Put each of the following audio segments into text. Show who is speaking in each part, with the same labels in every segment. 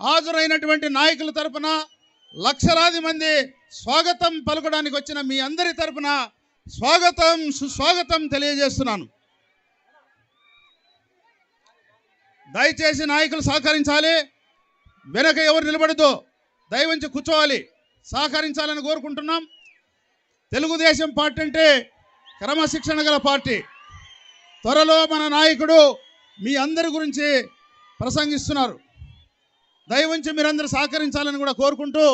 Speaker 1: హాజరైనటువంటి నాయకుల తరపున లక్షలాది మంది స్వాగతం పలకడానికి వచ్చిన మీ అందరి తరపున స్వాగతం సుస్వాగతం తెలియజేస్తున్నాను. దయచేసి నాయకులు సహకరించాలి. వెనక ఎవరు నిలబడద్దు, దయవంచి కూర్చోవాలి, సహకరించాలని కోరుకుంటున్నాం. తెలుగుదేశం పార్టీ అంటే క్రమశిక్షణ గల పార్టీ. త్వరలో మన నాయకుడు మీ అందరి గురించి ప్రసంగిస్తున్నారు. దయవంచి మీరందరూ సహకరించాలని కూడా కోరుకుంటూ,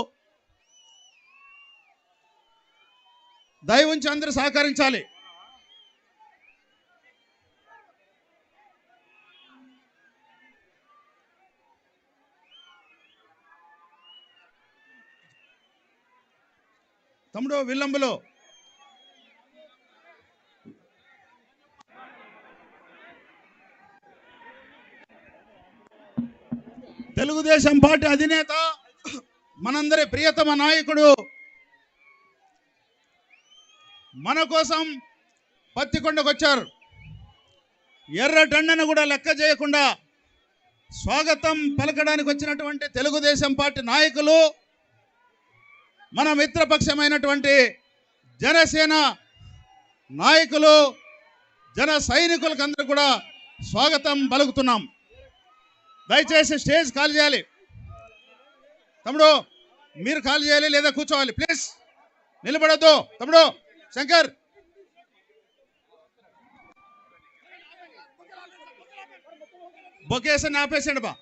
Speaker 1: దయవంచి అందరూ సహకరించాలి. తమ్ముడు విల్లంబులో తెలుగుదేశం పార్టీ అధినేత మనందరి ప్రియతమ నాయకుడు మన కోసం పత్తికొండకు వచ్చారు. ఎర్రటండను కూడా లెక్క చేయకుండా స్వాగతం పలకడానికి వచ్చినటువంటి తెలుగుదేశం పార్టీ నాయకులు, మన మిత్రపక్షమైనటువంటి జనసేన నాయకులు, జన సైనికులకు అందరూ కూడా స్వాగతం పలుకుతున్నాం. దయచేసి స్టేజ్ ఖాళీ చేయాలి. తమ్ముడు మీరు ఖాళీ చేయాలి లేదా కూర్చోవాలి. ప్లీజ్ నిలబడద్దు. తమ్ముడు శంకర్ బొకేషన్ ఆపేసండి బా.